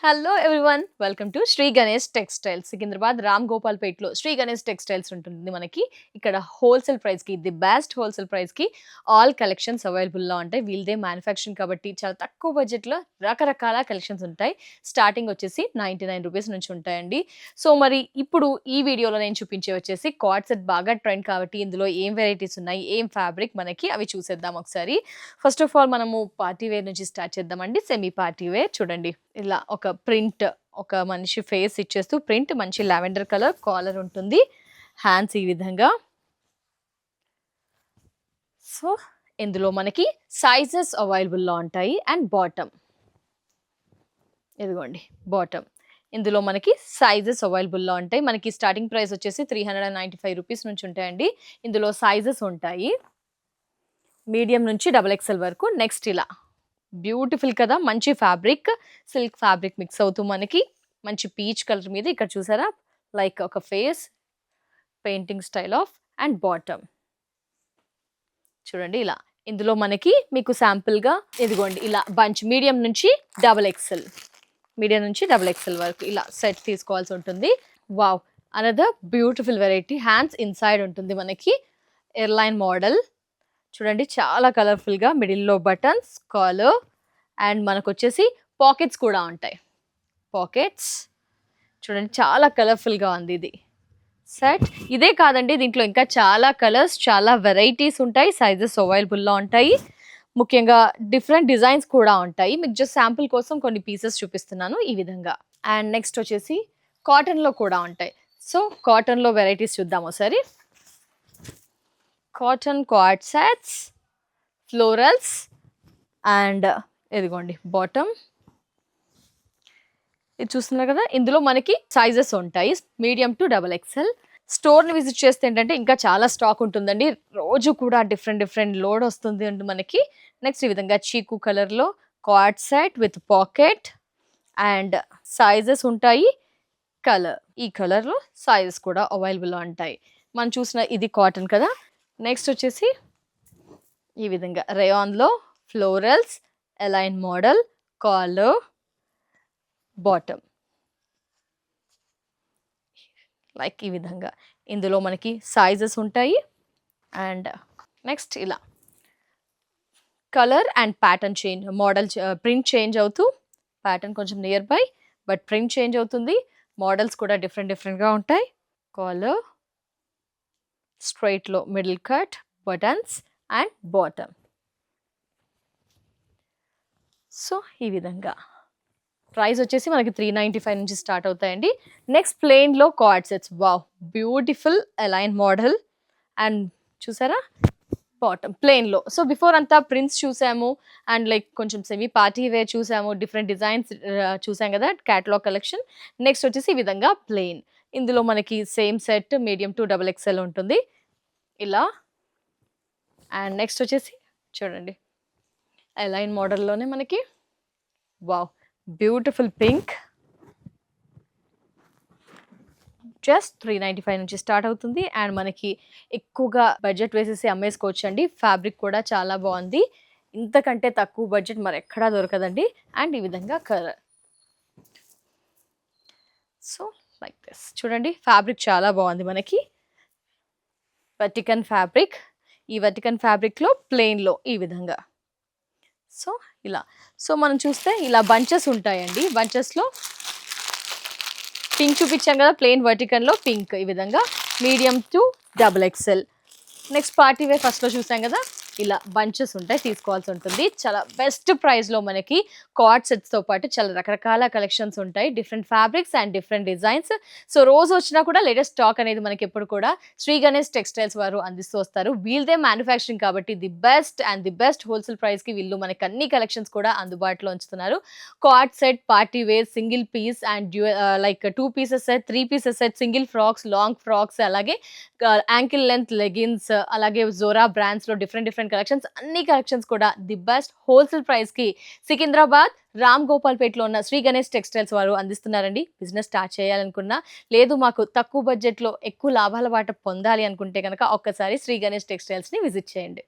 hello everyone welcome to Shri Ganesh textiles Secunderabad Ram Gopal పేట్లో Shri Ganesh textiles ఉంటుంది మనకి ఇక్కడ హోల్సేల్ ప్రైస్ కి ది బెస్ట్ హోల్సేల్ ప్రైస్ కి ఆల్ కలెక్షన్స్ అవైలబుల్ లో ఉంటాయి వీల్దే మ్యానుఫ్యాక్చరింగ్ కాబట్టి చాలా తక్కువ బడ్జెట్ లో రకరకాల కలెక్షన్స్ ఉంటాయి స్టార్టింగ్ వచ్చేసి 99 రూపీస్ నుంచి ఉంటాయండి సో మరి ఇప్పుడు ఈ వీడియోలో నేను చూపించే వచ్చేసి కార్డ్ సెట్ బాగా ట్రెండ్ కాబట్టి ఇందులో ఏం వెరైటీస్ ఉన్నాయి ఏం ఫ్యాబ్రిక్ మనకి అవి చూసేద్దాం ఒకసారి ఫస్ట్ ఆఫ్ ఆల్ మనము పార్టీ వేర్ నుంచి స్టార్ట్ చేద్దామండి సెమీ పార్టీ వేర్ చూడండి ఇలా ఒక ప్రింట్ ఒక మనిషి ఫేస్ ఇచ్చేస్తూ ప్రింట్ మంచి లావెండర్ కలర్ కాలర్ ఉంటుంది హ్యాండ్స్ ఈ విధంగా సో ఇందులో మనకి సైజెస్ అవైలబుల్లో ఉంటాయి అండ్ బాటమ్ ఇదిగోండి బాటమ్ ఇందులో మనకి సైజెస్ అవైలబుల్లో ఉంటాయి మనకి స్టార్టింగ్ ప్రైస్ వచ్చేసి 395 రూపీస్ నుంచి ఉంటాయండి ఇందులో సైజెస్ ఉంటాయి మీడియం నుంచి XXL వరకు నెక్స్ట్ ఇలా బ్యూటిఫుల్ కదా మంచి ఫ్యాబ్రిక్ సిల్క్ ఫ్యాబ్రిక్ మిక్స్ అవుతూ మనకి మంచి పీచ్ కలర్ మీద ఇక్కడ చూసారా లైక్ ఒక face painting style of and bottom చూడండి ఇలా ఇందులో మనకి మీకు శాంపుల్గా ఇదిగోండి ఇలా బంచ్ మీడియం నుంచి XXL మీడియం నుంచి XXL వరకు ఇలా సెట్ తీసుకోవాల్సి ఉంటుంది wow another beautiful variety hands inside ఉంటుంది మనకి ఎయిర్లైన్ మోడల్ చూడండి చాలా కలర్ఫుల్గా మిడిల్లో బటన్స్ కాలర్ అండ్ మనకు వచ్చేసి పాకెట్స్ కూడా ఉంటాయి పాకెట్స్ చూడండి చాలా కలర్ఫుల్గా ఉంది ఇది సెట్ ఇదే కాదండి దీంట్లో ఇంకా చాలా కలర్స్ చాలా వెరైటీస్ ఉంటాయి సైజెస్ అవైలబుల్లో ఉంటాయి ముఖ్యంగా డిఫరెంట్ డిజైన్స్ కూడా ఉంటాయి మీకు జస్ట్ శాంపుల్ కోసం కొన్ని పీసెస్ చూపిస్తున్నాను ఈ విధంగా అండ్ నెక్స్ట్ వచ్చేసి కాటన్లో కూడా ఉంటాయి సో కాటన్లో వెరైటీస్ చూద్దాం ఒకసారి cotton card sets florals and ఇదిగోండి బాటమ్ ఇది చూస్తున్నారు కదా ఇందులో మనకి సైజెస్ ఉంటాయి మీడియం టు XXL స్టోర్ని విజిట్ చేస్తే ఏంటంటే ఇంకా చాలా స్టాక్ ఉంటుందండి రోజు కూడా డిఫరెంట్ లోడ్ వస్తుంది అంటే మనకి నెక్స్ట్ ఈ విధంగా చీకు కలర్లో card set with pocket and sizes ఉంటాయి కలర్ ఈ కలర్లో సైజెస్ కూడా అవైలబుల్లో ఉంటాయి మనం చూసిన ఇది కాటన్ కదా నెక్స్ట్ వచ్చేసి ఈ విధంగా రేయాన్లో florals A line model collar bottom like ఈ విధంగా ఇందులో మనకి సైజెస్ ఉంటాయి అండ్ నెక్స్ట్ ఇలా colour and pattern change model print change అవుతూ ప్యాటర్న్ కొంచెం nearby but print change అవుతుంది మోడల్స్ కూడా డిఫరెంట్గా ఉంటాయి కాలర్ స్ట్రైట్లో middle cut buttons and bottom so ఈ విధంగా ప్రైస్ వచ్చేసి మనకి 395 నుంచి స్టార్ట్ అవుతాయండి నెక్స్ట్ ప్లెయిన్లో cord sets wow beautiful A line model and చూసారా బాటమ్ ప్లెయిన్లో సో బిఫోర్ అంతా ప్రింట్స్ చూసాము అండ్ లైక్ కొంచెం సెమీ పార్టీ వేర్ చూసాము డిఫరెంట్ డిజైన్స్ చూసాం కదా క్యాటలాగ్ కలెక్షన్ నెక్స్ట్ వచ్చేసి ఈ విధంగా ప్లెయిన్ ఇందులో మనకి same set medium to XXL ఉంటుంది ఇలా అండ్ నెక్స్ట్ వచ్చేసి చూడండి అలైన్ మోడల్లోనే మనకి వావ్ బ్యూటిఫుల్ పింక్ జస్ట్ 395 నుంచి స్టార్ట్ అవుతుంది అండ్ మనకి ఎక్కువగా బడ్జెట్ వేసేసి అమ్మేసుకోవచ్చు అండి ఫ్యాబ్రిక్ కూడా చాలా బాగుంది ఇంతకంటే తక్కువ బడ్జెట్ మరి ఎక్కడా దొరకదండి అండ్ ఈ విధంగా కలర్ సో లైక్ దిస్ చూడండి ఫ్యాబ్రిక్ చాలా బాగుంది మనకి వెటికన్ ఫ్యాబ్రిక్ ఈ వెటికన్ ఫ్యాబ్రిక్లో ప్లెయిన్లో ఈ విధంగా సో ఇలా సో మనం చూస్తే ఇలా బంచెస్ ఉంటాయండి బంచెస్లో పింక్ చూపించాం కదా ప్లెయిన్ వర్టికన్లో పింక్ ఈ విధంగా medium to XXL next party wear ఫస్ట్లో చూసాం కదా ఇలా బంచెస్ ఉంటాయి తీసుకోవాల్సి ఉంటుంది చాలా బెస్ట్ ప్రైస్లో మనకి కార్డ్ సెట్స్తో పాటు చాలా రకరకాల కలెక్షన్స్ ఉంటాయి different fabrics and different designs so రోజు వచ్చినా కూడా లేటెస్ట్ స్టాక్ అనేది మనకి ఎప్పుడు కూడా శ్రీ గణేష్ టెక్స్టైల్స్ వారు అందిస్తూ వస్తారు వీళ్ళదే మ్యానుఫ్యాక్చరింగ్ కాబట్టి ది బెస్ట్ హోల్సేల్ ప్రైస్కి వీళ్ళు మనకి అన్ని కలెక్షన్స్ కూడా అందుబాటులో ఉంచుతున్నారు cord set party wear single piece and like 2 pieces set 3 pieces set single frocks long frocks అలాగే యాంకిల్ లెంత్ లెగిన్స్ అలాగే జోరా బ్రాండ్స్లో డిఫరెంట్ కలెక్షన్స్ అన్ని కలెక్షన్స్ కూడా ది బెస్ట్ హోల్సేల్ ప్రైస్ కి సికింద్రాబాద్ రామ్ గోపాల్ పేట్లో ఉన్న శ్రీ గణేష్ టెక్స్టైల్స్ వారు అందిస్తున్నారండి బిజినెస్ స్టార్ట్ చేయాలనుకున్నా లేదు మాకు తక్కువ బడ్జెట్లో ఎక్కువ లాభాల బాట పొందాలి అనుకుంటే కనుక ఒక్కసారి శ్రీ గణేష్ టెక్స్టైల్స్ని విజిట్ చేయండి